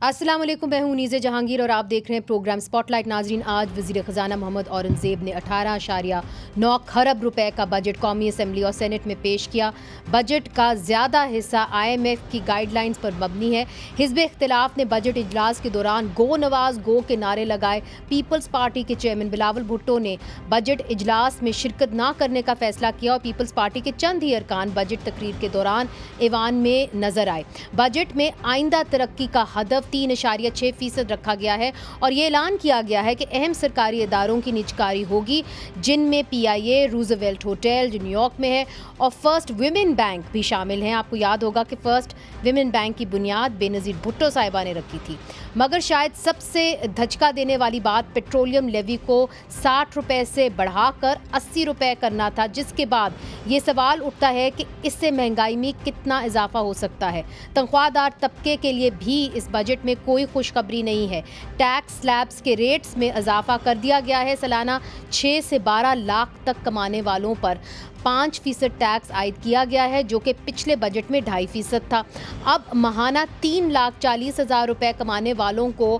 अस्सलाम वालेकुम, मैं हूं नीज़े जहांगीर और आप देख रहे हैं प्रोग्राम स्पॉटलाइट। नाजरीन, आज वज़ीर ख़जाना मोहम्मद औरंगज़ेब ने 18.9 खरब रुपए का बजट कौमी असम्बली और सेनेट में पेश किया। बजट का ज़्यादा हिस्सा IMF की गाइडलाइंस पर मबनी है। हिज़्ब इख्तिलाफ ने बजट इजलास के दौरान गो नवाज गो के नारे लगाए। पीपल्स पार्टी के चेयरमैन बिलावल भुट्टो ने बजट इजलास में शिरकत न करने का फैसला किया और पीपल्स पार्टी के चंद ही अरकान बजट तकरीर के दौरान ऐवान में नजर आए। बजट में आइंदा तरक्की का हदफ 3.6% रखा गया है और ये ऐलान किया गया है कि अहम सरकारी इदारों की निजकारी होगी, जिनमें PIA, रूजवेल्ट होटल जो न्यूयॉर्क में है और फर्स्ट विमेन बैंक भी शामिल हैं। आपको याद होगा कि फर्स्ट विमेन बैंक की बुनियाद बेनज़ीर भुट्टो साहिबा ने रखी थी। मगर शायद सबसे धचका देने वाली बात पेट्रोलियम लेवी को 60 रुपए से बढ़ाकर 80 रुपए करना था, जिसके बाद ये सवाल उठता है कि इससे महंगाई में कितना इजाफा हो सकता है। तनख्वाहदार तबके के लिए भी इस बजट में कोई खुशखबरी नहीं है। टैक्स स्लैब्स के रेट्स में इजाफा कर दिया गया है। सालाना 6 से 12 लाख तक कमाने वालों पर 5% टैक्स आयद किया गया है, जो कि पिछले बजट में 2.5% था। अब महाना 3,40,000 रुपए कमाने वालों को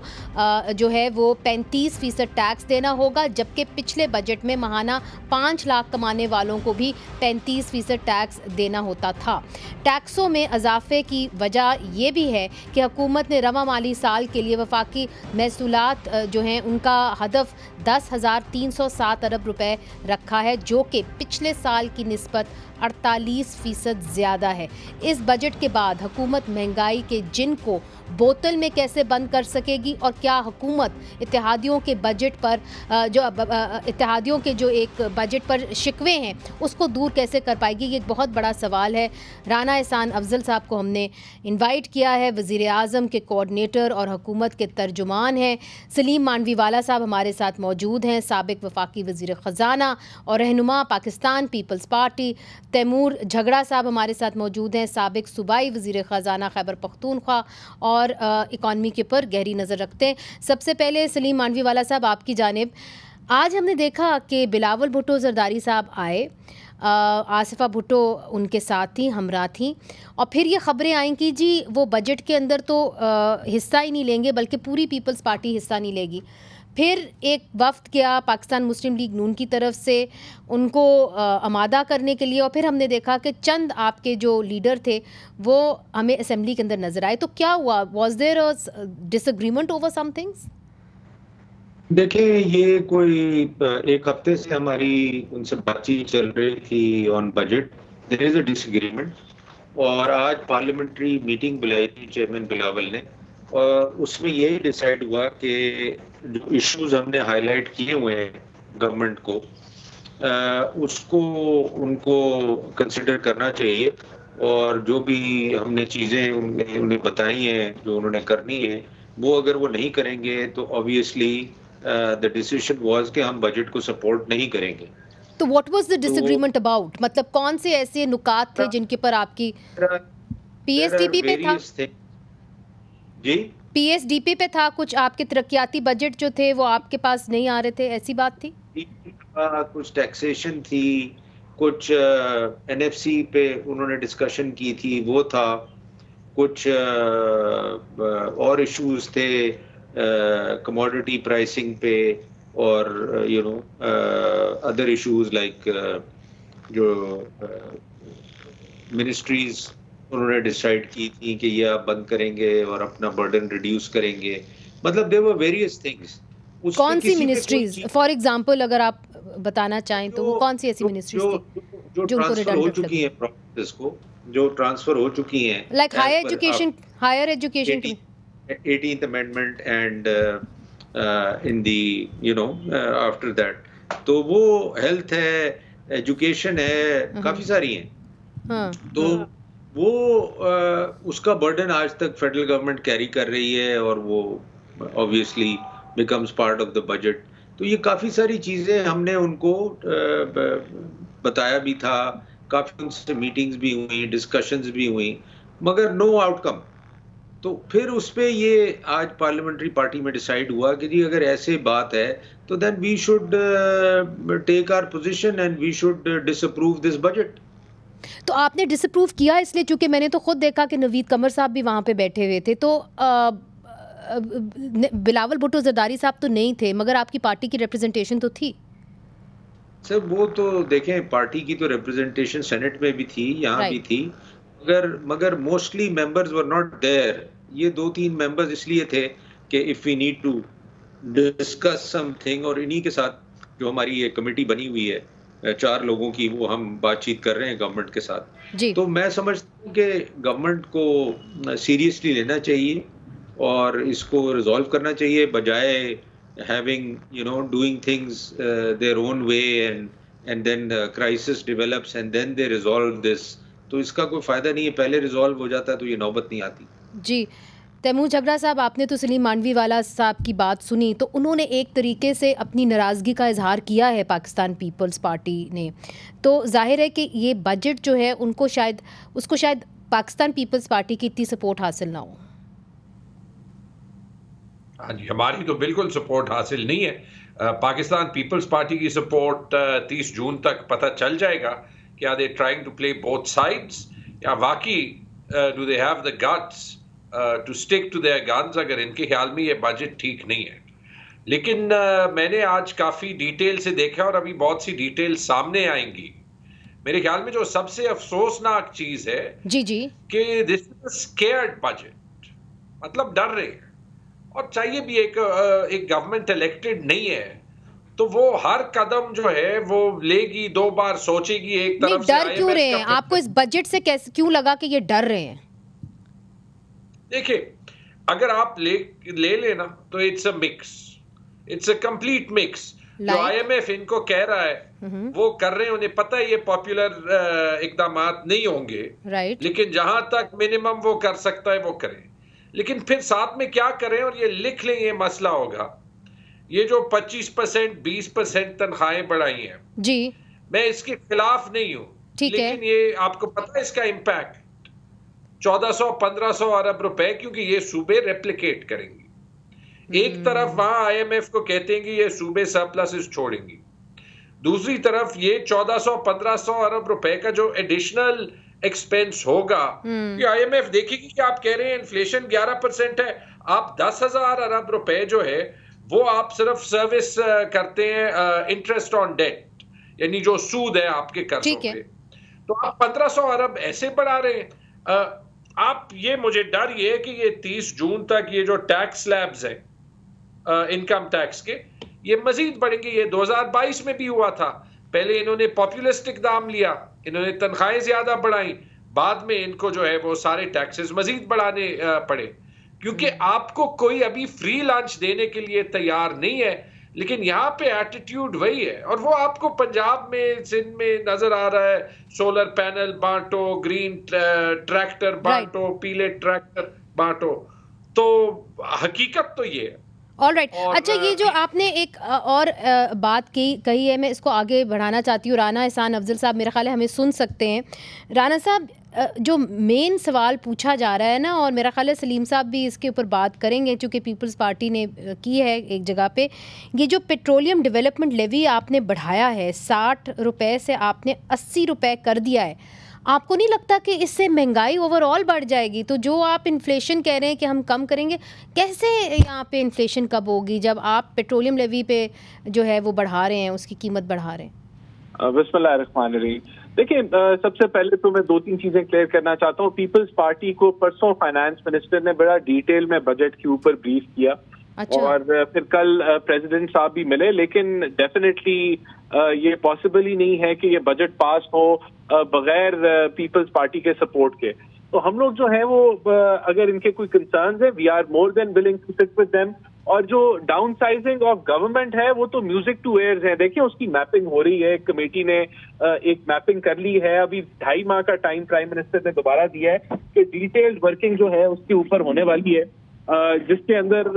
जो है वो 35% टैक्स देना होगा, जबकि पिछले बजट में महाना 5 लाख कमाने वालों को भी 35% टैक्स देना होता था। टैक्सों में इजाफे की वजह यह भी है कि हुकूमत ने रवा माली साल के लिए वफाकी महसूलात जो हैं उनका हदफ 10,307 अरब रुपए रखा है, जो कि पिछले साल की निस्बत 48% ज़्यादा है। इस बजट के बाद हुकूमत महंगाई के जिन को बोतल में कैसे बंद कर सकेगी और क्या हुकूमत इत्तेहादियों के बजट पर इत्तेहादियों के जो एक बजट पर शिकवे हैं उसको दूर कैसे कर पाएगी, ये एक बहुत बड़ा सवाल है। राना एहसान अफजल साहब को हमने इनवाइट किया है। वज़ीर आज़म के कोऑर्डिनेटर और हुकूमत के तर्जुमान हैं। सलीम मानवीवाला साहब हमारे साथ मौजूद हैं, साबिक वफाकी वज़ीर ख़जाना और रहनुमा पाकिस्तान पीपल्स पार्टी। तैमूर झगड़ा साहब हमारे साथ मौजूद हैं, साबिक सूबाई वज़ीर ख़जाना खैबर पख्तूनख्वा और इकॉनमी के ऊपर गहरी नज़र रखते हैं। सबसे पहले सलीम मानवीवाला साहब, आपकी जानिब, आज हमने देखा कि बिलावल भुट्टो जरदारी साहब आए, आसिफा भुट्टो उनके साथ थी, हमरा थी, और फिर ये ख़बरें आई कि जी वो बजट के अंदर तो हिस्सा ही नहीं लेंगे बल्कि पूरी पीपल्स पार्टी हिस्सा नहीं लेगी। फिर एक वफ़द गया पाकिस्तान मुस्लिम लीग नून की तरफ से उनको आमादा करने के लिए, और फिर हमने देखा कि चंद आपके जो लीडर थे वो हमें असेंबली के अंदर नज़र आए। तो क्या हुआ? Was there a disagreement over some things? देखिए, ये कोई एक हफ्ते से हमारी उनसे बातचीत चल रही थी on budget. There is a disagreement और आज पार्लियामेंट्री मीटिंग बुलाई थी चेयरमैन बिलावल ने और उसमें यही डिसाइड हुआ कि जो इश्यूज हमने हाईलाइट किए हुए हैं गवर्नमेंट को उसको उनको कंसिडर करना चाहिए और जो भी हमने चीज़ें उन्हें बताई हैं जो उन्होंने करनी है वो अगर वो नहीं करेंगे तो ऑब्वियसली द डिसीजन वाज कि हम बजट को सपोर्ट नहीं करेंगे। तो व्हाट वाज द तो डिसएग्रीमेंट अबाउट? मतलब कौन से ऐसे नुकात थे जिनके पर आपकी PSDP पे था? जी, PSDP पे था कुछ, आपके तरक्याती बजट जो थे वो आपके पास नहीं आ रहे थे, ऐसी बात थी? कुछ टैक्सेशन थी, कुछ NFC पे उन्होंने डिस्कशन की थी, वो था, कुछ और इश्यूज थे कमोडिटी प्राइसिंग पे और अदर इश्यूज लाइक जो मिनिस्ट्रीज उन्होंने डिसाइड की थी कि ये आप बंद करेंगे और अपना बर्डन रिड्यूस करेंगे। मतलब देयर वर वेरियस थिंग्स। कौन सी मिनिस्ट्रीज, फॉर एग्जांपल अगर आप बताना चाहें तो वो कौन सी ऐसी मिनिस्ट्रीज थी जो ट्रांसफर हो चुकी हैं प्रोसेस को, जो ट्रांसफर हो चुकी हैं, like higher education 18th amendment and in the after that तो वो हेल्थ है, एजुकेशन है, काफी सारी हैं। हाँ, तो वो उसका बर्डन आज तक फेडरल गवर्नमेंट कैरी कर रही है और वो obviously becomes part of the budget. तो ये काफ़ी सारी चीज़ें हमने उनको बताया भी था, काफ़ी उनसे मीटिंग्स भी हुई, डिस्कशंस भी हुई, मगर नो आउटकम। तो फिर उस पे ये आज पार्लियामेंट्री पार्टी में डिसाइड हुआ कि जी अगर ऐसे बात है तो then we should take our position and we should disapprove this budget. तो आपने डिसअप्रूव किया इसलिए, चूंकि मैंने तो खुद देखा कि नवीद कमर साहब भी वहाँ पे बैठे हुए थे, तो बिलावल भुट्टो जरदारी साहब तो नहीं थे, मगर आपकी पार्टी की रिप्रेजेंटेशन तो थी। सर वो तो देखें, पार्टी की तो रिप्रेजेंटेशन सेनेट में भी थी, यहाँ भी थी, मगर mostly members were not there. ये 2-3 मेंबर्स इसलिए थे कि if we need to discuss something, और इन्हीं के साथ जो हमारी ये कमेटी बनी हुई है 4 लोगों की, वो हम बातचीत कर रहे हैं गवर्नमेंट के साथ। तो मैं समझता हूँ कि गवर्नमेंट को सीरियसली लेना चाहिए और इसको रिजॉल्व करना चाहिए, बजाय having doing things their own way, and then the crisis develops and then they resolve this। तो इसका कोई फायदा नहीं है, पहले रिजॉल्व हो जाता तो ये नौबत नहीं आती। जी, तैमूर झबरा साहब, आपने तो सलीम मांडवीवाला साहब की बात सुनी, तो उन्होंने एक तरीके से अपनी नाराज़गी का इजहार किया है पाकिस्तान पीपल्स पार्टी ने। तो जाहिर है कि ये बजट जो है उसको शायद पाकिस्तान पीपल्स पार्टी की इतनी सपोर्ट हासिल ना हो। हाँ जी, हमारी तो बिल्कुल सपोर्ट हासिल नहीं है। पाकिस्तान पीपल्स पार्टी की सपोर्ट 30 जून तक पता चल जाएगा कि are they trying to play both sides, या वाकई do they have the guts to stick to their guns, अगर इनके ख्याल में ये बजट ठीक नहीं है। लेकिन मैंने आज काफ़ी डिटेल से देखा और अभी बहुत सी डिटेल सामने आएंगी। मेरे ख्याल में जो सबसे अफसोसनाक चीज़ है कि this is a scared budget, मतलब डर रहे हैं। और चाहिए भी एक गवर्नमेंट इलेक्टेड नहीं है तो वो हर कदम जो है वो लेगी, 2 बार सोचेगी। एक तरफ से डर क्यों रहे हैं? आपको इस बजट से कैसे क्यों लगा कि ये डर रहे हैं? देखिए, अगर आप ले लेना तो it's a mix, it's a complete mix. जो IMF इनको कह रहा है वो कर रहे हैं, उन्हें पता है ये पॉपुलर इकदामात नहीं होंगे, लेकिन जहां तक मिनिमम वो कर सकता है वो करें। लेकिन फिर साथ में क्या करें, और ये लिख लें, ये मसला होगा। ये जो 25% 20% तनख्वाहें बढ़ाई हैं जी, मैं इसके खिलाफ नहीं हूं, लेकिन ये आपको पता है इसका इम्पैक्ट 1400-1500 अरब रुपए, क्योंकि ये सूबे रेप्लिकेट करेंगी। एक तरफ वहां IMF को कहते हैं कि ये सूबे सरप्लसेस छोड़ेंगी, दूसरी तरफ ये 1400-1500 अरब रुपए का जो एडिशनल एक्सपेंस होगा, कि IMF देखेगी कि आप कह रहे हैं इन्फ्लेशन 11% है, आप 10,000 अरब रुपए जो है वो आप सिर्फ सर्विस करते हैं इंटरेस्ट ऑन डेट, यानी जो सूद है आपके कर्जों पे, तो आप 1500 अरब ऐसे बढ़ा रहे हैं। आप ये मुझे डर ये है कि ये 30 जून तक ये जो टैक्स स्लैब्स है इनकम टैक्स के, ये मजीद बढ़ेंगे। ये 2022 में भी हुआ था, पहले इन्होंने पॉपुलिस्ट इकदाम लिया, इन्होंने तनख्वाहें ज्यादा बढ़ाई, बाद में इनको जो है वो सारे टैक्सेस मजीद बढ़ाने पड़े, क्योंकि आपको कोई अभी फ्री लंच देने के लिए तैयार नहीं है। लेकिन यहाँ पे एटीट्यूड वही है, और वो आपको पंजाब में, सिंध में नजर आ रहा है। सोलर पैनल बांटो, ग्रीन ट्रैक्टर बांटो, पीले ट्रैक्टर बांटो, तो हकीकत तो ये है। ऑलराइट, अच्छा, ये जो आपने एक और बात कही है, मैं इसको आगे बढ़ाना चाहती हूँ। राना एहसान अफजल साहब मेरा ख्याल है हमें सुन सकते हैं। राना साहब, जो मेन सवाल पूछा जा रहा है ना, और मेरा ख्याल है सलीम साहब भी इसके ऊपर बात करेंगे चूँकि पीपल्स पार्टी ने की है एक जगह पे, ये जो पेट्रोलियम डेवलपमेंट लेवी आपने बढ़ाया है 60 रुपये से आपने 80 रुपये कर दिया है, आपको नहीं लगता कि इससे महंगाई ओवरऑल बढ़ जाएगी? तो जो आप इन्फ्लेशन कह रहे हैं कि हम कम करेंगे, कैसे यहाँ पे इन्फ्लेशन कब होगी जब आप पेट्रोलियम लेवी पे जो है वो बढ़ा रहे हैं, उसकी कीमत बढ़ा रहे हैं? बिस्मिल्लाहिर्रहमानिर्रहीम। देखिए, सबसे पहले तो मैं 2-3 चीजें क्लियर करना चाहता हूँ। पीपल्स पार्टी को परसों फाइनेंस मिनिस्टर ने बड़ा डिटेल में बजट के ऊपर ब्रीफ किया। अच्छा। और फिर कल प्रेसिडेंट साहब भी मिले, लेकिन डेफिनेटली ये पॉसिबल ही नहीं है कि ये बजट पास हो बगैर पीपल्स पार्टी के सपोर्ट के। तो हम लोग जो है वो अगर इनके कोई कंसर्न्स है, we are more than willing to sit with them. और जो डाउन साइजिंग ऑफ गवर्नमेंट है वो तो म्यूजिक टू एयर्स है। देखिए, उसकी मैपिंग हो रही है, कमेटी ने एक मैपिंग कर ली है। अभी 2.5 माह का टाइम प्राइम मिनिस्टर ने दोबारा दिया है कि डिटेल्ड वर्किंग जो है उसके ऊपर होने वाली है, जिसके अंदर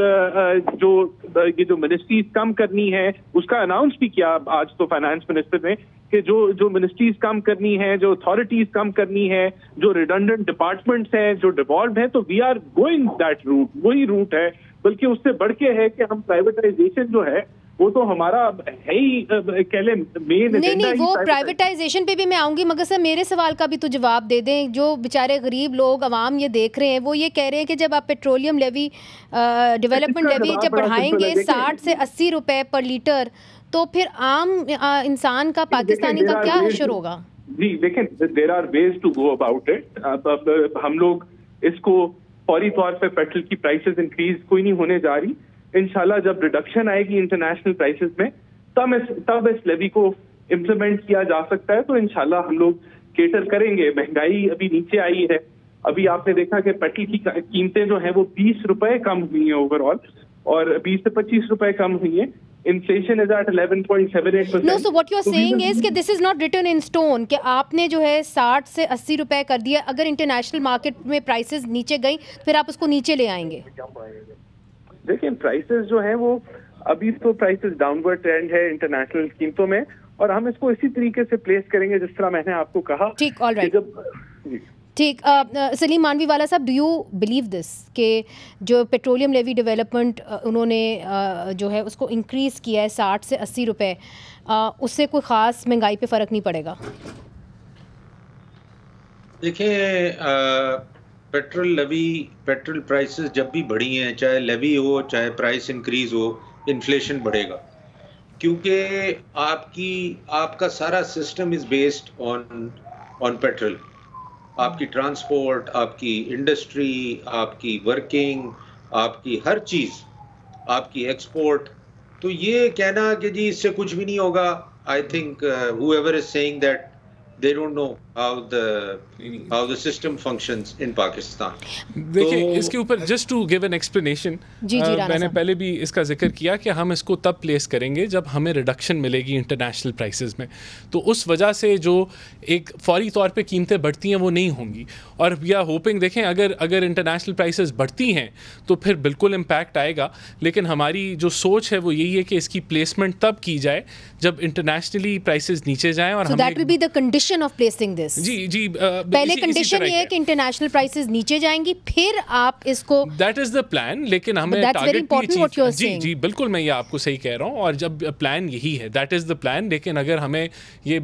ये जो मिनिस्ट्रीज कम करनी है उसका अनाउंस भी किया आज तो फाइनेंस मिनिस्टर ने, कि जो मिनिस्ट्रीज कम करनी है, जो अथॉरिटीज कम करनी है, जो रिडंडेंट डिपार्टमेंट्स हैं जो डिवॉल्व हैं, तो we are going that route, वही रूट है बल्कि उससे बढ़ के है कि हम प्राइवेटाइजेशन जो है वो तो हमारा है ही, कह लें मेन। नहीं, वो प्राइवेटाइजेशन पे भी मैं आऊंगी, मगर सर मेरे सवाल का भी तो जवाब दे दें। जो बेचारे गरीब लोग अवाम ये देख रहे हैं, वो ये कह रहे हैं कि जब आप पेट्रोलियम लेवी, डेवलपमेंट लेवी जब बढ़ाएंगे 60 से 80 रुपए पर लीटर, तो फिर आम इंसान का, पाकिस्तानी का क्या हश्र होगा? जी देखें, there are ways to go about it. अब हम लोग इसको फौरी तौर पे पेट्रोल की प्राइसेस इंक्रीज कोई नहीं होने जा रही। इंशाल्लाह जब रिडक्शन आएगी इंटरनेशनल प्राइसेस में, तब इस लेवी को इम्प्लीमेंट किया जा सकता है। तो इंशाल्लाह हम लोग केटर करेंगे। महंगाई अभी नीचे आई है। अभी आपने देखा कि पेट्रोल की कीमतें जो हैं वो 20 रुपए कम हुई हैं ओवरऑल, और 20 से 25 रुपए कम हुई हैं। Inflation is at 11.78%. No, so what you are saying is कि this is not written in stone, कि आपने जो है 60 से 80 रुपए कर दिया, अगर इंटरनेशनल मार्केट में प्राइसेस नीचे गई फिर आप उसको नीचे ले आएंगे। देखिए प्राइसेस जो है वो अभी तो प्राइसेस डाउनवर्ड ट्रेंड है इंटरनेशनल कीमतों में, और हम इसको इसी तरीके से प्लेस करेंगे जिस तरह मैंने आपको कहा। ठीक, ऑल राइट, ठीक। सलीम मानवी वाला साहब, डू यू बिलीव दिस कि जो पेट्रोलियम लेवी डेवलपमेंट उन्होंने जो है उसको इंक्रीज़ किया है 60 से 80 रुपए, उससे कोई ख़ास महंगाई पे फ़र्क नहीं पड़ेगा? देखिए, पेट्रोल प्राइसेस जब भी बढ़ी हैं, चाहे लेवी हो चाहे प्राइस इंक्रीज हो, इन्फ्लेशन बढ़ेगा, क्योंकि आपका सारा system is based on petrol. आपकी ट्रांसपोर्ट, आपकी इंडस्ट्री, आपकी वर्किंग, आपकी हर चीज़, आपकी एक्सपोर्ट। तो ये कहना कि जी इससे कुछ भी नहीं होगा, I think whoever is saying that they don't know how the system functions in Pakistan. देखिए, इसके ऊपर just to give an explanation, मैंने पहले भी इसका जिक्र किया कि हम इसको तब प्लेस करेंगे जब हमें रिडक्शन मिलेगी इंटरनेशनल प्राइसेस में। तो उस वजह से जो एक फौरी तौर पे कीमतें बढ़ती हैं वो नहीं होंगी, और वी आर होपिंग, देखें अगर इंटरनेशनल प्राइसेस बढ़ती हैं तो फिर बिल्कुल इम्पैक्ट आएगा, लेकिन हमारी जो सोच है वो यही है कि इसकी प्लेसमेंट तब की जाए जब इंटरनेशनली प्राइसेस नीचे जाएं। और so that will be the condition of placing this. जी पहले कंडीशन ये है कि इंटरनेशनल प्राइसेस नीचे जाएंगी, फिर आप इसको, दैट इज द प्लान। लेकिन हमें टारगेट, जी बिल्कुल, मैं ये आपको सही कह रहा हूँ, और जब प्लान यही है, दैट इज द प्लान। लेकिन अगर हमें ये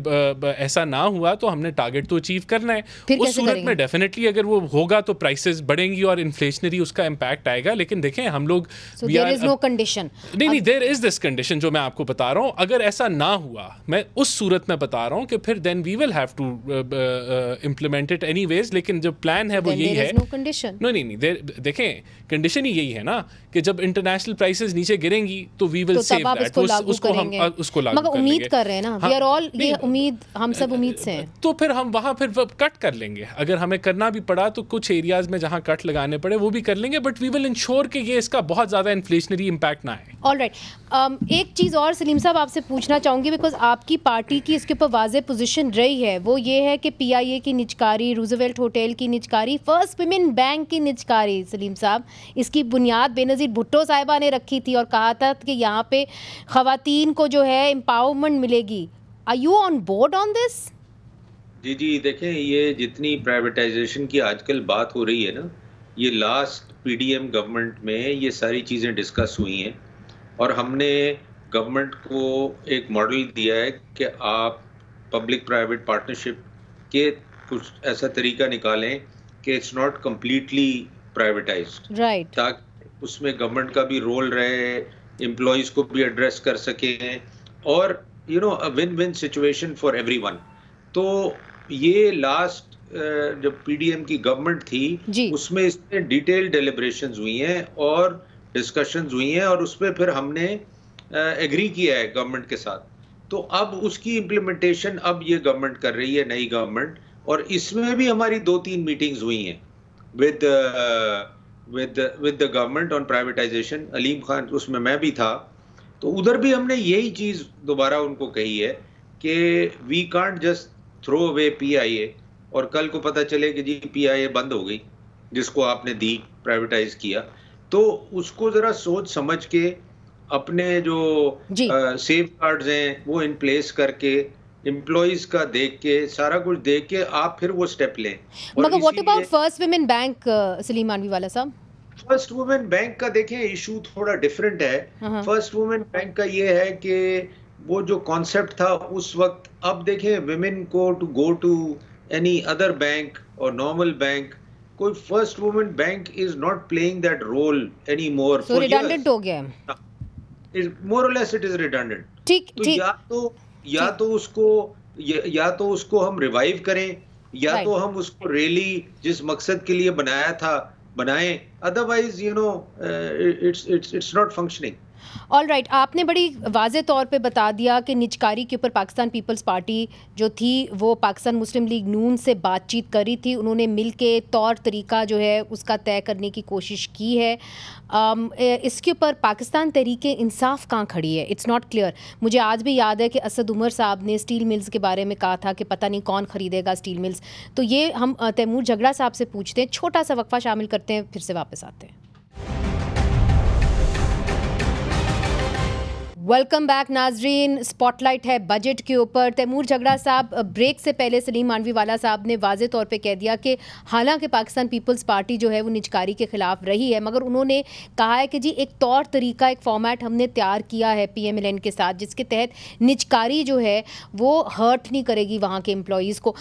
ऐसा ना हुआ तो हमने टारगेट तो अचीव करना है। उस सूरत में डेफिनेटली अगर वो होगा तो प्राइसेस बढ़ेंगी और इन्फ्लेशनरी उसका इम्पैक्ट आएगा। लेकिन देखें, हम लोग देयर इज नो कंडीशन, नहीं, देयर इज दिस कंडीशन जो मैं आपको बता रहा हूँ। अगर ऐसा ना हुआ, मैं उस सूरत में बता रहा हूँ कि फिर then we will have to implement it anyways. लेकिन जो प्लान है वो यही है। नहीं, देखें, कंडीशन ही यही है ना कि जब इंटरनेशनल प्राइसेस नीचे गिरेंगी तो वी विल सेव दैट, उसको हम लागू करेंगे। उम्मीद कर रहे हैं ना, वी आर ऑल, ये उम्मीद, हम सब उम्मीद से हैं। तो फिर हम वहाँ फिर कट कर लेंगे। अगर हमें करना भी पड़ा तो कुछ एरियाज में जहाँ कट लगाने पड़े वो भी कर लेंगे, बट वी विल इंश्योर कि ये इसका बहुत ज़्यादा इन्फ्लेशनरी इम्पैक्ट ना है। ऑल राइट, एक चीज़ और सलीम साहब आपसे पूछना चाहूँगी, बिकॉज आपकी पार्टी की इसके ऊपर वाज़ेह पोजीशन रही है, वो ये है कि PIA की निजकारी, रूजवेल्ट होटल की निजकारी, फर्स्ट विमेन बैंक की निजकारी, सलीम साहब, इसकी बुनियाद बेनज़ीर भुट्टो साहिबा ने रखी थी और कहा था कि यहाँ पे ख़वातीन को जो है एम्पावरमेंट मिलेगी। Are you on board on this? जी, देखें, ये जितनी प्राइवेटाइजेशन की आजकल बात हो रही है ना, ये लास्ट PDM गवर्नमेंट में ये सारी चीज़ें डिस्कस हुई हैं, और हमने गवर्नमेंट को एक मॉडल दिया है कि आप पब्लिक प्राइवेट पार्टनरशिप के कुछ ऐसा तरीका निकालें कि it's not completely privatised, right, ताकि उसमें गवर्नमेंट का भी रोल रहे, एम्प्लॉयज़ को भी एड्रेस कर सकें, और a win win situation for everyone. तो ये लास्ट जब PDM की गवर्नमेंट थी उसमें इसमें डिटेल डेलिब्रेशंस हुई हैं और डिस्कशंस हुई हैं, और उस पर फिर हमने एग्री किया है गवर्नमेंट के साथ। तो अब उसकी इम्प्लीमेंटेशन अब ये गवर्नमेंट कर रही है, नई गवर्नमेंट, और इसमें भी हमारी 2-3 मीटिंग्स हुई हैं with the government on privatisation. Aleem Khan उसमें मैं भी था, तो उधर भी हमने यही चीज़ दोबारा उनको कही है कि we can't just throw away PIA और कल को पता चले कि जी PIA बंद हो गई जिसको आपने दी, प्राइवेटाइज किया। तो उसको ज़रा सोच समझ के अपने जो सेफ गार्ड्स हैं वो इन प्लेस करके, एम्प्लॉइज का देख के, सारा कुछ देख के आप फिर वो स्टेप लें। मगर what about first women bank, Salim मानवी वाला साहब? फर्स्ट वुमेन बैंक का देखें इशू थोड़ा डिफरेंट है। फर्स्ट वुमेन बैंक का ये है कि वो जो कॉन्सेप्ट था उस वक्त, अब देखें विमेन को to go to any other bank और नॉर्मल बैंक, कोई first women bank is not playing that role any more. So redundant हो गया है, मोर और लेस इट इज रिडंडेंट। ठीक, तो या तो उसको हम रिवाइव करें, या तो हम उसको रियली जिस मकसद के लिए बनाया था बनाएं, otherwise you know it's not functioning. All right, आपने बड़ी वाज़े तौर पे बता दिया कि निजकारी के ऊपर पाकिस्तान पीपल्स पार्टी जो थी वो पाकिस्तान मुस्लिम लीग नून से बातचीत करी थी, उन्होंने मिल के तौर तरीका जो है उसका तय करने की कोशिश की है। इसके ऊपर पाकिस्तान तहरीके इंसाफ कहाँ खड़ी है? It's not clear. मुझे आज भी याद है कि असद उमर साहब ने स्टील मिल्स के बारे में कहा था कि पता नहीं कौन ख़रीदेगा स्टील मिल्स। तो ये हम तैमूर झगड़ा साहब से पूछते हैं, छोटा सा वक्फा शामिल करते हैं, फिर से वापस आते हैं। वेलकम बैक नाजरीन, स्पॉटलाइट है बजट के ऊपर। तैमूर झगड़ा साहब, ब्रेक से पहले सलीम मानवीवाला साहब ने वाज़े तौर पे कह दिया कि हालांकि पाकिस्तान पीपल्स पार्टी जो है वो निजकारी के ख़िलाफ़ रही है, मगर उन्होंने कहा है कि जी एक तौर तरीका, एक फॉर्मेट हमने तैयार किया है PMLN के साथ, जिसके तहत निजकारी जो है वो हर्ट नहीं करेगी वहाँ के एम्प्लॉयज़ को।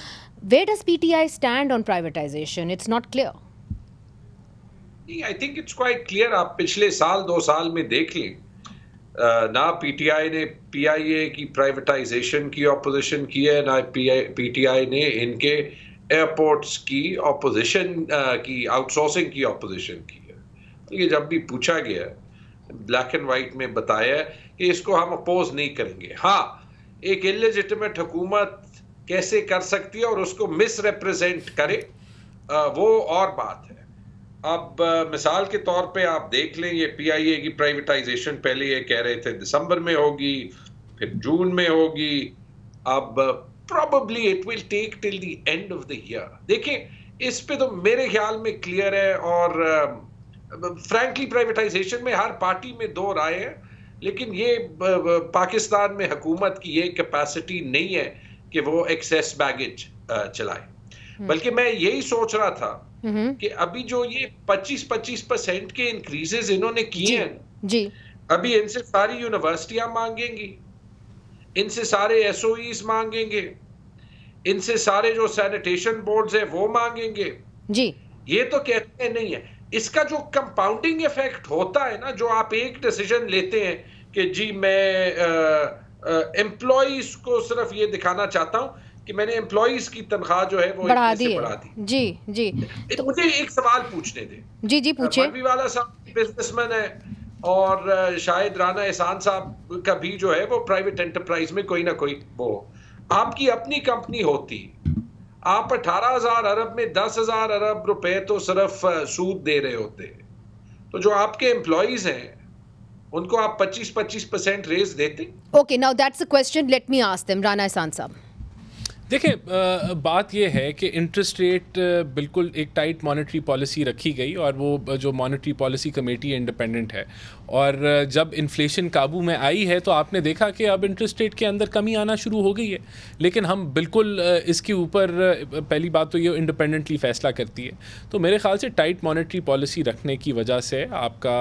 Where does PTI stand on privatization? It's not clear. I think it's quite clear. आप पिछले साल 2 साल में देख लें, ना PTI ने PIA की प्राइवेटाइजेशन की ऑपोजिशन की है, ना PTI ने इनके एयरपोर्ट्स की ऑपोजिशन की, आउटसोर्सिंग की ऑपोजिशन की है। तो ये जब भी पूछा गया, ब्लैक एंड वाइट में बताया है कि इसको हम अपोज नहीं करेंगे। हाँ, एक इलेजिटिमेट हुकूमत कैसे कर सकती है और उसको मिस रिप्रेजेंट करे, वो और बात है। अब मिसाल के तौर पे आप देख लें, ये PIA की प्राइवेटाइजेशन पहले ये कह रहे थे दिसंबर में होगी, फिर जून में होगी, अब probably it will take till the end of the year. देखिए, इस पे तो मेरे ख्याल में क्लियर है, और फ्रैंकली प्राइवेटाइजेशन में हर पार्टी में 2 राय है, लेकिन ये पाकिस्तान में हुकूमत की ये कैपेसिटी नहीं है कि वो एक्सेस बैगेज चलाए। बल्कि मैं यही सोच रहा था कि अभी जो ये 25% के इंक्रीजेस इन्होंने किए हैं जी, अभी इनसे सारी यूनिवर्सिटियां मांगेंगी, इनसे सारे SOEs मांगेंगे, इनसे सारे जो सैनिटेशन बोर्ड्स है वो मांगेंगे जी। ये तो कहते हैं नहीं है। इसका जो कंपाउंडिंग इफेक्ट होता है ना, जो आप एक डिसीजन लेते हैं कि जी मैं एम्प्लॉइज को सिर्फ ये दिखाना चाहता हूं कि मैंने एम्प्लॉइज की तनख्वाह जो है वो बढ़ा दी जी जी। तो मुझे एक सवाल पूछने दे जी जी पूछिए। मानवीवाला साहब बिजनेसमैन है, और शायद राना एहसान साहब का भी जो है वो प्राइवेट एंटरप्राइज में कोई ना कोई वो, आपकी अपनी कंपनी होती, आप 18,000 अरब में 10,000 अरब रुपए तो सिर्फ सूद दे रहे होते, तो जो आपके एम्प्लॉइज हैं उनको आप 25% रेज देते? Okay, now that's a question, let me ask them. Rana एहसान साहब, देखिए, बात यह है कि इंटरेस्ट रेट बिल्कुल एक टाइट मॉनेटरी पॉलिसी रखी गई, और वो जो मॉनेटरी पॉलिसी कमेटी इंडिपेंडेंट है, और जब इन्फ्लेशन काबू में आई है तो आपने देखा कि अब इंटरेस्ट रेट के अंदर कमी आना शुरू हो गई है। लेकिन हम बिल्कुल इसके ऊपर, पहली बात तो ये इंडिपेंडेंटली फ़ैसला करती है, तो मेरे ख़्याल से टाइट मॉनेटरी पॉलिसी रखने की वजह से आपका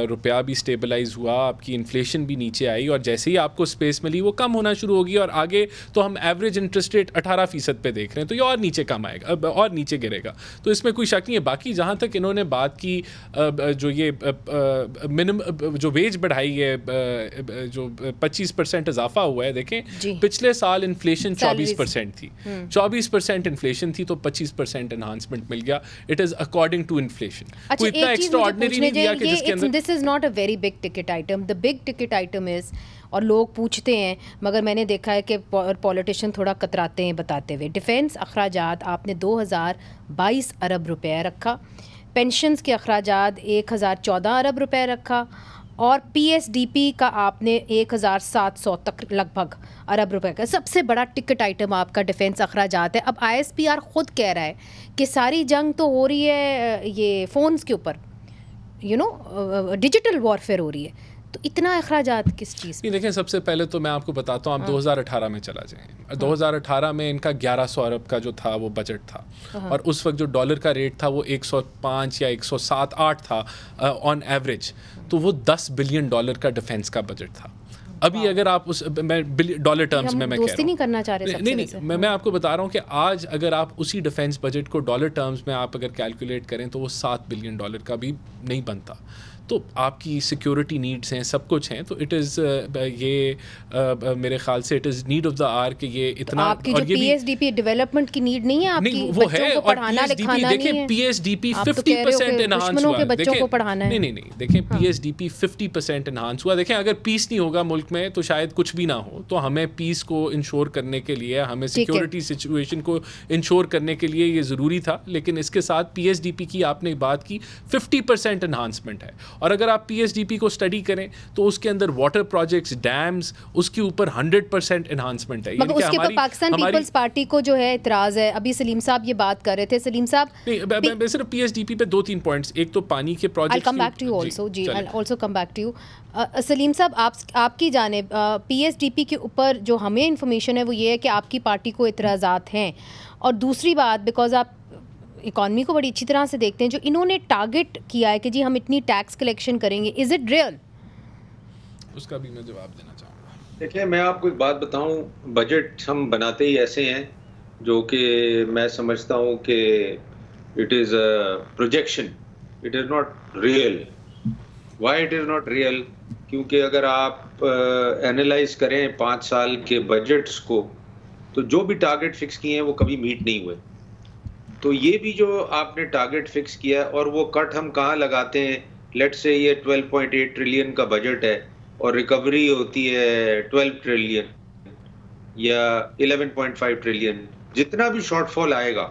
रुपया भी स्टेबलाइज हुआ, आपकी इन्फ्लेशन भी नीचे आई, और जैसे ही आपको स्पेस मिली वो कम होना शुरू होगी, और आगे तो हम एवरेज इंटरेस्ट रेट 18% पे देख रहे हैं, तो ये और नीचे कम आएगा, और नीचे गिरेगा, तो इसमें कोई शक नहीं है। बाकी जहाँ तक इन्होंने बात की, जो ये जो वेज बढ़ाई है, जो 25% इजाफा हुआ है, देखें पिछले साल इन्फ्लेशन 24% थी, 24% इन्फ्लेशन थी, तो 25% एनहांसमेंट मिल गया। It is according to inflation, कोई इतना एक्स्ट्राऑर्डिनरी नहीं दिया कि जिसके अंदर। This is not a very big ticket item. The big ticket item is, और लोग पूछते हैं मगर मैंने देखा है कि पॉलिटिशियन थोड़ा कतराते हैं बताते हुए, डिफेंस अखराजात आपने 2022 अरब रुपए रखा, पेंशन्स के अखराजात 1014 अरब रुपए रखा, और PSDP का आपने 1700 तक लगभग अरब रुपए का सबसे बड़ा टिकट आइटम आपका डिफेंस अखराजात है। अब ISPR ख़ुद कह रहा है कि सारी जंग तो हो रही है ये फ़ोन्स के ऊपर, यू नो डिजिटल वॉरफेयर हो रही है, तो इतना अखराजात किस चीज़ पे? देखें, सबसे पहले तो मैं आपको बताता हूँ, आप 2018 में चला जाएं। 2018 में इनका 1100 अरब का जो था वो बजट था, और उस वक्त जो डॉलर का रेट था वो 105 या 107-8 था ऑन एवरेज। तो वो $10 बिलियन का डिफेंस का बजट था। अभी अगर आप उस, मैं डॉलर टर्म्स में मैं कह रहा हूँ, नहीं करना चाह रहे, नहीं, मैं आपको बता रहा हूँ कि आज अगर आप उसी डिफेंस बजट को डॉलर टर्म्स में आप अगर कैलकुलेट करें तो वो $7 बिलियन का भी नहीं बनता। तो आपकी सिक्योरिटी नीड्स हैं, सब कुछ हैं, तो इट इज़ ये मेरे ख्याल से it is need of the hour कि ये इतना। आपकी जो पीएसडीपी डेवलपमेंट की नीड नहीं है, आपकी वो बच्चों है, को पढ़ाना लिखाना नहीं है। पीएसडीपी 50% एनहांस हुआ, बच्चों को पढ़ाना है। नहीं, देखें, पीएसडीपी 50% एनहांस हुआ। देखें, अगर पीस नहीं होगा मुल्क में तो शायद कुछ भी ना हो। तो हमें पीस को इंश्योर करने के लिए, हमें सिक्योरिटी सिचुएशन को इंश्योर करने के लिए ये ज़रूरी था। लेकिन इसके साथ पीएसडीपी की आपने बात की, 50% एनहांसमेंट है। और अगर आप पीएसडीपी को स्टडी करें तो उसके अंदर वाटर प्रोजेक्ट्स, डैम्स, उसके ऊपर 100% एनहांसमेंट है। मगर उसके ऊपर पाकिस्तान पीपल्स पार्टी को जो है इतराज है। अभी सलीम साहब ये बात कर रहे थे। सलीम साहब, मैं सिर्फ पीएसडीपी पे 2-3 पॉइंट्स, एक तो पानी के projects, I'll come back to you also, जी, I'll also come back to you। Salim साहब, आपकी जानिब पीएसडीपी के ऊपर जो हमें इंफॉर्मेशन है वो ये है कि आपकी पार्टी को इतराज़ात हैं। और दूसरी बात, बिकॉज आप इकॉनमी को बड़ी अच्छी तरह से देखते हैं, जो इन्होंने टारगेट किया है कि जी हम इतनी टैक्स कलेक्शन करेंगे, इज इट रियल? उसका भी मैं जवाब देना चाहूँगा। देखिए, मैं आपको एक बात बताऊं, बजट हम बनाते ही ऐसे हैं जो कि मैं समझता हूं कि it is a projection, it is not real. Why it is not real? क्योंकि अगर आप एनालाइज करें 5 साल के बजट्स को, तो जो भी टारगेट फिक्स किए हैं वो कभी मीट नहीं हुए। तो ये भी जो आपने टारगेट फिक्स किया और वो कट हम कहाँ लगाते हैं, लेट्स से ये 12.8 ट्रिलियन का बजट है और रिकवरी होती है 12 ट्रिलियन या 11.5 ट्रिलियन, जितना भी शॉर्टफॉल आएगा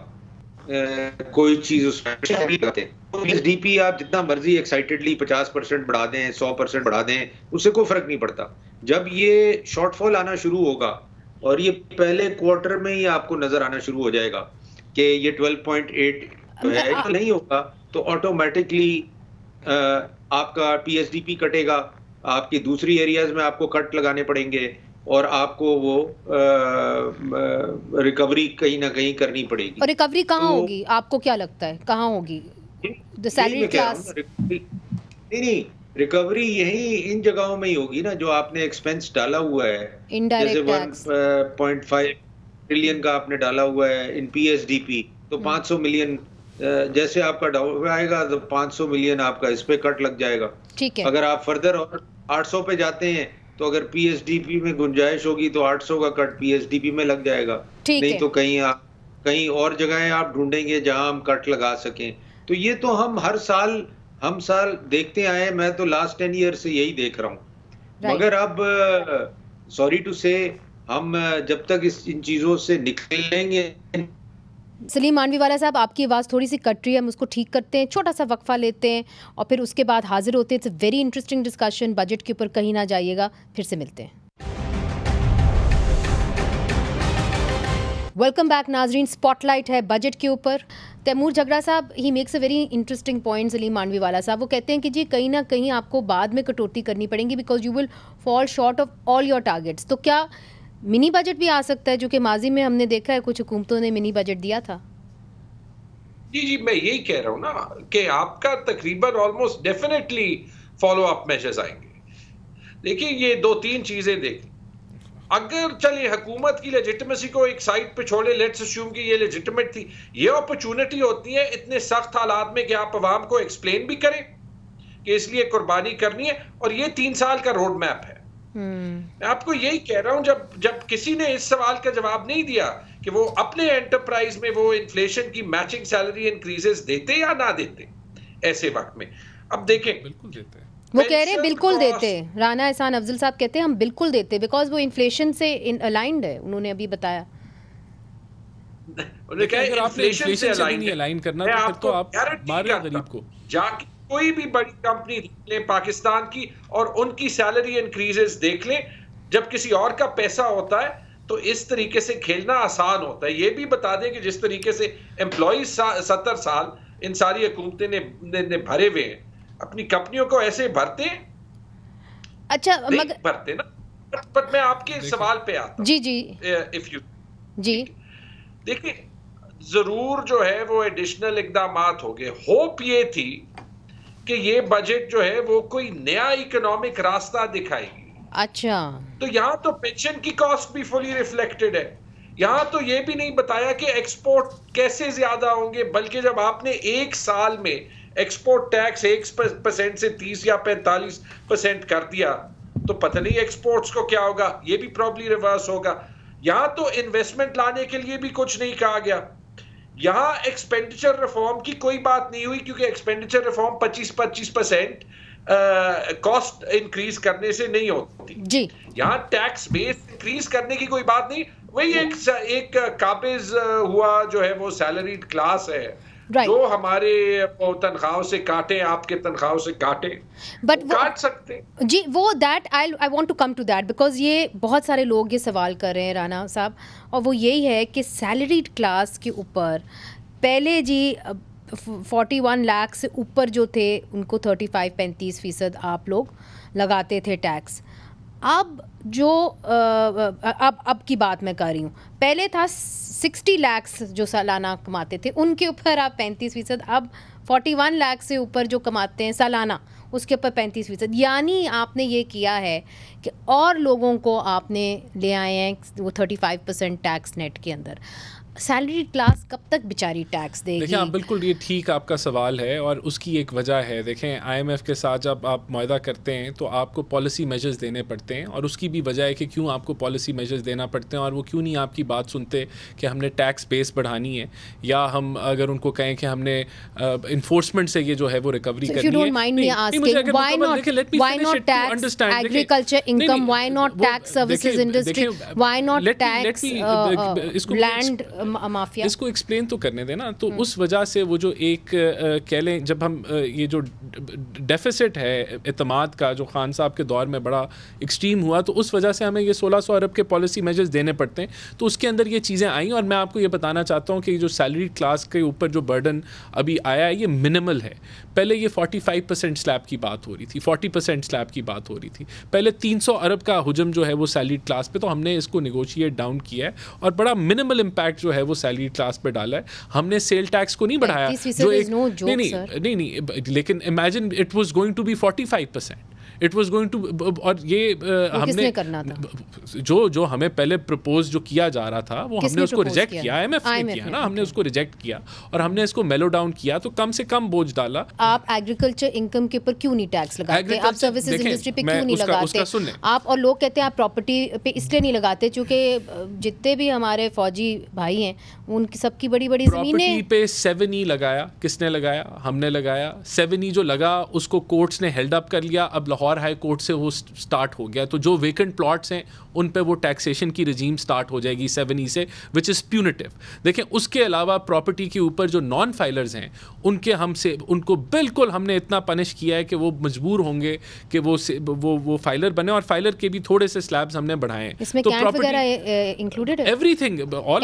कोई चीज उसमें लगाते हैं। पीएसडीपी आप जितना मर्जी एक्साइटेडली 50% बढ़ा दें, 100% बढ़ा दें, उससे कोई फर्क नहीं पड़ता। जब ये शॉर्टफॉल आना शुरू होगा, और ये पहले क्वार्टर में ही आपको नजर आना शुरू हो जाएगा कि ये 12.8 नहीं होगा, तो ऑटोमेटिकली आपका पीएसडीपी कटेगा, आपकी दूसरी एरियाज में आपको कट लगाने पड़ेंगे और आपको वो रिकवरी कहीं ना कहीं करनी पड़ेगी। और रिकवरी कहाँ होगी? आपको क्या लगता है कहाँ होगी? The salary class? नहीं, रिकवरी यही इन जगहों में ही होगी ना जो आपने एक्सपेंस डाला हुआ है। जैसे 1.5 ट्रिलियन का आपने डाला हुआ है इन पीएसडीपी, तो 500 मिलियन जैसे आपका डाउन आएगा तो 500 मिलियन आपका इस पे कट लग जाएगा। ठीक है। अगर आप फर्दर और 800 पे जाते हैं तो अगर पीएसडीपी में गुंजाइश होगी तो 800 का कट पीएसडीपी में लग जाएगा, नहीं तो कहीं और जगह आप ढूंढेंगे जहां हम कट लगा सकें। तो ये तो हम हर साल देखते आए, मैं तो लास्ट 10 ईयर से यही देख रहा हूँ। मगर अब सॉरी टू से हम जब तक इन चीजों से निकलेंगे। सलीम मानवीवाला साहब, आपकी आवाज़ थोड़ी सी कट रही है, हम उसको ठीक करते हैं, छोटा सा वक्फा लेते हैं और फिर उसके बाद हाजिर होते हैं। It's a very interesting discussion, budget के ऊपर कहीं ना जाइएगा, फिर से मिलते हैं। वेलकम बैक नाजरीन, स्पॉटलाइट है बजट के ऊपर। तैमूर झगड़ा साहब, he makes a very interesting point. Salim Manviwala साहब वो कहते हैं कि जी कहीं ना कहीं आपको बाद में कटौती करनी पड़ेगी because you will fall short of all your targets. तो क्या मिनी बजट भी आ सकता है, जो कि माजी में हमने देखा है कुछ हुकूमतों ने मिनी बजट दिया था? जी, मैं यही कह रहा हूं ना कि आपका तकरीबन almost definitely follow up measures आएंगे। देखिए, ये 2-3 चीजें देखें। अगर चलिए हुकूमत की लेजिटिमेसी को एक साइड पे छोड़े, लेट्स अस्यूम कि ये लेजिटिमेट थी, ये अपॉर्चुनिटी होती है इतने सख्त हालात में कि आप अवाम को एक्सप्लेन भी करें कि इसलिए कुर्बानी करनी है, और ये 3 साल का रोड मैप है। मैं आपको यही कह रहा हूं, जब किसी ने इस सवाल का जवाब नहीं दिया कि वो अपने एंटरप्राइज में वो इन्फ्लेशन की मैचिंग सैलरी इंक्रीजेस देते या ना देते ऐसे वक्त में। अब देखें, बिल्कुल देते हैं, वो कह रहे हैं बिल्कुल देते। राना एहसान अफजल साहब कहते हैं हम बिल्कुल देते बिकॉज वो इन्फ्लेशन से अलाइंड है। उन्होंने अभी बताया, उन्होंने कहा इन्फ्लेशन से अलाइन करना, तो फिर तो आप मारे गरीब को। जाके कोई भी बड़ी कंपनी देख लें पाकिस्तान की और उनकी सैलरी इंक्रीजेस देख लें, जब किसी और का पैसा होता है तो इस तरीके से खेलना आसान होता है। ये भी बता दें कि जिस तरीके से एम्प्लॉइज 70 साल इन सारी हुकूमतें ने भरे हुए हैं, अपनी कंपनियों को ऐसे भरते हैं अच्छा मगर भरते ना। पर मैं आपके सवाल पे आता जी जी इफ यू जी देखिए, जरूर जो है वो एडिशनल इकदामात हो गए। होप ये थी कि ये बजट जो है वो कोई नया इकोनॉमिक रास्ता दिखाएगी। अच्छा, तो यहाँ तो पेंशन की कॉस्ट भी फुली रिफ्लेक्टेड है। यहाँ तो ये भी नहीं बताया कि एक्सपोर्ट कैसे ज्यादा होंगे, बल्कि जब आपने एक साल में एक्सपोर्ट टैक्स 1% से 30 या 45% कर दिया, तो पता नहीं एक्सपोर्ट्स को क्या होगा, ये भी प्रॉब्ली रिवर्स होगा। यहाँ तो इन्वेस्टमेंट लाने के लिए भी कुछ नहीं कहा गया। यहाँ एक्सपेंडिचर रिफॉर्म की कोई बात नहीं हुई, क्योंकि एक्सपेंडिचर रिफॉर्म 25% कॉस्ट इंक्रीज करने से नहीं होती जी। यहाँ टैक्स बेस इंक्रीज करने की कोई बात नहीं। वही एक काबिज हुआ जो है वो सैलरीड क्लास है, जो हमारे तनख्वाहों से काटे, आपके तनख्वाहों से काटे, बट काट सकते जी। वो that I want to come to that, because ये बहुत सारे लोग ये सवाल कर रहे हैं राना साहब, और वो यही है कि सैलरीड क्लास के ऊपर पहले जी 41 लाख से ऊपर जो थे उनको 35-35% आप लोग लगाते थे टैक्स। अब जो अब की बात मैं कर रही हूँ, पहले था 60 लाख जो सालाना कमाते थे उनके ऊपर आप 35%, अब 41 लाख से ऊपर जो कमाते हैं सालाना उसके ऊपर 35%। यानी आपने ये किया है कि और लोगों को आपने ले आए हैं वो 35% टैक्स नेट के अंदर। सैलरी क्लास कब तक बेचारी टैक्स देगी? देखिए आप बिल्कुल, ये ठीक आपका सवाल है और उसकी एक वजह है। देखें IMF के साथ जब आप मुआहदा करते हैं तो आपको पॉलिसी मेजर्स देने पड़ते हैं, और उसकी भी वजह है कि क्यों आपको पॉलिसी मेजर्स देना पड़ते हैं, और वो क्यों नहीं आपकी बात सुनते कि हमने टैक्स बेस बढ़ानी है, या हम अगर उनको कहें कि हमने इन्फोर्समेंट से ये जो है वो रिकवरी करनी है। माफिया इसको एक्सप्लेन तो करने देना। तो उस वजह से वो जो एक कह लें, जब हम ये जो डेफिसिट है एतमाद का जो खान साहब के दौर में बड़ा एक्सट्रीम हुआ, तो उस वजह से हमें ये 1600 अरब के पॉलिसी मेजर्स देने पड़ते हैं। तो उसके अंदर ये चीज़ें आई, और मैं आपको ये बताना चाहता हूँ कि जो सैलरी क्लास के ऊपर जो बर्डन अभी आया है ये मिनिमल है। पहले ये 45% स्लैब की बात हो रही थी, 40% स्लैब की बात हो रही थी। पहले 300 अरब का हुजम जो है वो सैलरी क्लास पे, तो हमने इसको नेगोशिएट डाउन किया है और बड़ा मिनिमल इम्पैक्ट जो है वो सैलरी क्लास पे डाला है। हमने सेल टैक्स को नहीं बढ़ाया, जो एक नहीं, लेकिन imagine it was going to be 45%, it was going to, और ये हमने करना था? जो हमें पहले प्रपोज जो किया जा रहा था वो हमने उसको रिजेक्ट किया, IMF ने किया ना, हमने उसको रिजेक्ट किया और हमने इसको मेलो डाउन किया, तो कम से कम बोझ डाला। आप एग्रीकल्चर इनकम के ऊपर क्यों नहीं टैक्स लगाते? आप सर्विसेज इंडस्ट्री पे क्यों नहीं लगाते? आप और लोग कहते हैं आप प्रॉपर्टी पे इसलिए नहीं लगाते क्योंकि जितने भी हमारे फौजी भाई हैं उनकी सबकी बड़ी बड़ी प्रॉपर्टी पे 7E लगाया। किसने लगाया? हमने लगाया। 7E जो लगा उसको कोर्ट्स ने हेल्ड अप कर लिया, अब लाहौर हाई कोर्ट से वो स्टार्ट हो गया। तो जो वेकेंट प्लॉट्स हैं उन पे वो टैक्सेशन की रजीम स्टार्ट हो जाएगी 7E से, विच इज़ प्यूनिटिव। देखें उसके अलावा प्रॉपर्टी के ऊपर जो नॉन फाइलर्स हैं उनको बिल्कुल हमने इतना पनिश किया है कि वो मजबूर होंगे कि वो फाइलर बने, और फाइलर के भी थोड़े से स्लैब्स हमने बढ़ाए हैं। इसमें तो प्रॉपर्टी इंक्लूडेड है, everything all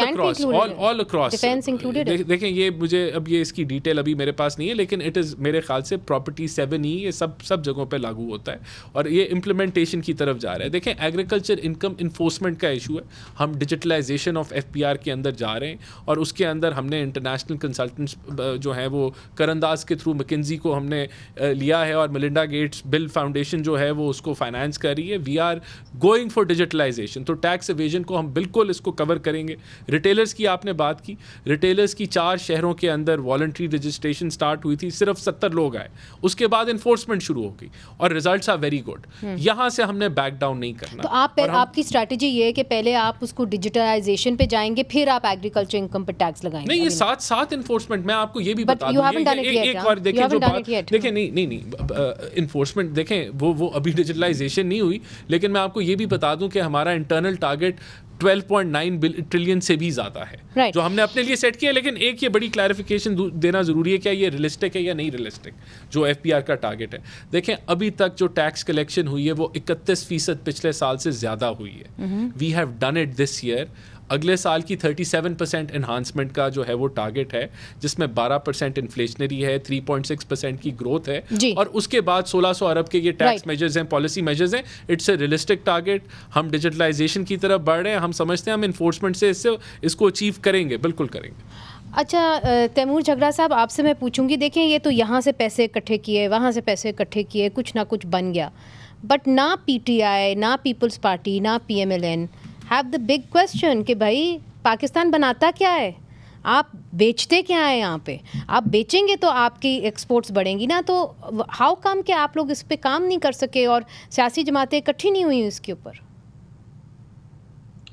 across defence included है। देखें ये मुझे अब ये इसकी डिटेल अभी मेरे पास नहीं है, लेकिन इट इज़ मेरे ख्याल से प्रॉपर्टी 7E ये सब जगहों पे लागू होता है और ये इम्प्लीमेंटेशन की तरफ जा रहा है। देखें एग्रीकल्चर इनकम इन्फोर्समेंट का इशू है, हम डिजिटलाइजेशन ऑफ FPR के अंदर जा रहे हैं और उसके अंदर हमने इंटरनेशनल कंसल्टेंट्स जो हैं वो करंदाज के थ्रू McKinsey को हमने लिया है और मिलिंडा गेट्स बिल फाउंडेशन जो है वो उसको फाइनेंस कर रही है। We are going for digitalization, तो टैक्स एवेजन को हम बिल्कुल इसको कवर करेंगे। रिटेलर्स की आपने बात की, रिटेलर्स की 4 शहरों के अंदर वॉलंटरी रजिस्ट्रेशन स्टार्ट हुई थी, सिर्फ 70 लोग आए, उसके बाद इन्फोर्समेंट शुरू हो गई और रिजल्ट्स आर वेरी गुड। यहाँ से हमने बैक डाउन नहीं करना। तो आपकी स्ट्रैटेजी ये है कि पहले आप उसको डिजिटलाइजेशन पे जाएंगे फिर आप एग्रीकल्चर इनकम पे टैक्स लगाएंगे? नहीं, ये साथ इन्फोर्समेंट। मैं आपको ये भी बता दूं, एक बार देखें जो बात, देखें नहीं इन्फोर्समेंट देखें वो अभी डिजिटलाइजेशन नहीं हुई, लेकिन मैं आपको ये भी बता दूं कि हमारा इंटरनल टारगेट 12.9 ट्रिलियन से भी ज़्यादा है जो हमने अपने लिए सेट किया। लेकिन एक ये बड़ी क्लैरिफिकेशन देना ज़रूरी है, क्या ये रियलिस्टिक है या नहीं रियलिस्टिक जो FPR का टारगेट है। देखें अभी तक जो टैक्स कलेक्शन हुई है वो 31% पिछले साल से ज़्यादा हुई है। We have done it this year अगले साल की 37% एनहांसमेंट का जो है वो टारगेट है, जिसमें 12% इन्फ्लेशनरी है, 3.6% की ग्रोथ है, और उसके बाद 1600 अरब के ये टैक्स मेजर्स हैं, पॉलिसी मेजर्स हैं। It's a realistic target. हम डिजिटलाइजेशन की तरफ बढ़ रहे हैं, हम समझते हैं हम इन्फोर्समेंट से इसको अचीव करेंगे, बिल्कुल करेंगे। अच्छा तैमूर झगड़ा साहब, आपसे मैं पूछूंगी, देखें ये तो यहाँ से पैसे इकट्ठे किए, वहाँ से पैसे इकट्ठे किए, कुछ ना कुछ बन गया, बट ना पीटीआई, ना पीपल्स पार्टी, ना PMLN have the big question कि भाई पाकिस्तान बनाता क्या है, आप बेचते क्या है यहाँ पे? आप बेचेंगे तो आपकी एक्सपोर्ट्स बढ़ेंगी ना, तो हाउ कम कि आप लोग इस पे काम नहीं कर सके और सियासी जमातें इकट्ठी नहीं हुई इसके ऊपर?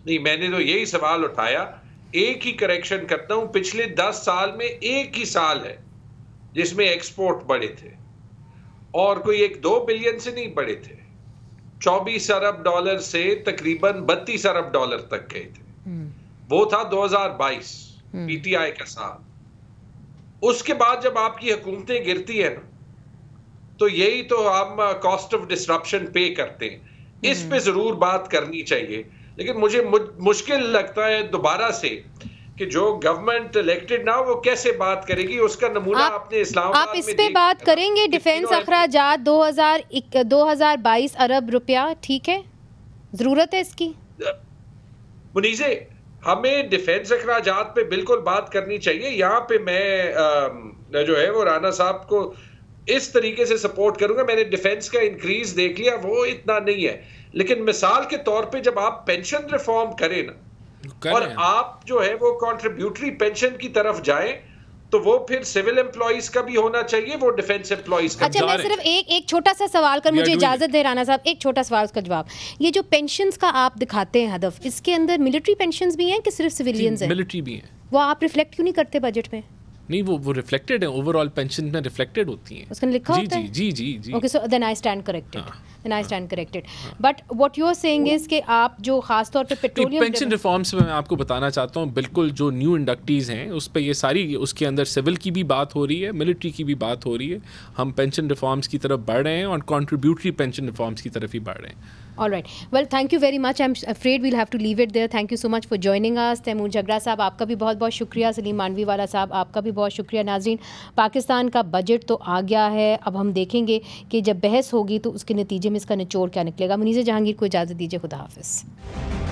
नहीं, मैंने तो यही सवाल उठाया। एक ही करेक्शन करता हूं, पिछले 10 साल में एक ही साल है जिसमें एक्सपोर्ट बढ़े थे, और कोई 1-2 बिलियन से नहीं बढ़े थे। 24 अरब डॉलर से तकरीबन 32 अरब डॉलर तक गए थे। वो था 2022 पीटीआई का साल। उसके बाद जब आपकी हुकूमतें गिरती है ना, तो यही तो हम कॉस्ट ऑफ डिसरप्शन पे करते हैं। इस पे जरूर बात करनी चाहिए, लेकिन मुझे मुश्किल लगता है दोबारा से कि जो गवर्नमेंट इलेक्टेड ना, वो कैसे बात करेगी। उसका नमूना आपने इस्लामाबाद आप इस पे बात करेंगे, डिफेंस अखराजात 2022 अरब रुपया, ठीक है, जरूरत है इसकी। मुनीज़े, हमें डिफेंस अखराजात पे बिल्कुल बात करनी चाहिए। यहाँ पे मैं जो है वो राना साहब को इस तरीके से सपोर्ट करूंगा। मैंने डिफेंस का इंक्रीज देख लिया, वो इतना नहीं है, लेकिन मिसाल के तौर पे जब आप पेंशन रिफॉर्म करें ना, और आप जो है वो कंट्रीब्यूटरी पेंशन की तरफ जाएं, तो वो फिर सिविल एम्प्लॉइज का भी होना चाहिए, वो डिफेंस एम्प्लॉइज का। अच्छा, मैं सिर्फ एक छोटा सा सवाल कर, मुझे इजाजत दे राना साहब, एक छोटा सवाल का जवाब। ये जो पेंशन्स का आप दिखाते हैं हदफ, इसके अंदर मिलिट्री पेंशन्स भी हैं कि सिर्फ सिविलियंस हैं? मिलिट्री भी हैं। वो आप रिफ्लेक्ट क्यों नहीं करते बजट में? नहीं, वो रिफ्लेक्टेड है, ओवरऑल पेंशन में रिफ्लेक्टेड होती हैं। उसमें लिखा होता है? जी। Okay, so then I stand corrected. But what you are saying is कि आप जो खास तौर पे पेट्रोलियम पेंशन रिफॉर्म्स में मैं आपको बताना चाहता हूँ, बिल्कुल जो न्यू इंडक्टीज हैं उस पे ये सारी, उसके अंदर सिविल की भी बात हो रही है, मिलिट्री की भी बात हो रही है। हम पेंशन रिफॉर्म्स की तरफ बढ़ रहे हैं और कंट्रीब्यूटरी पेंशन रिफॉर्म्स की तरफ ही बढ़ रहे हैं। All right. Well, thank you very much. I'm afraid we'll have to leave it there. Thank you so much for joining us. Taimur Jhagra साहब, आपका भी बहुत बहुत शुक्रिया। सलीम मानवीवाला साहब, आपका भी बहुत शुक्रिया। नाज़रीन, पाकिस्तान का बजट तो आ गया है, अब हम देखेंगे कि जब बहस होगी तो उसके नतीजे में इसका निचोड़ क्या निकलेगा। मुनीज़ जहांगीर को इजाज़त दीजिए, खुदा हाफिज़।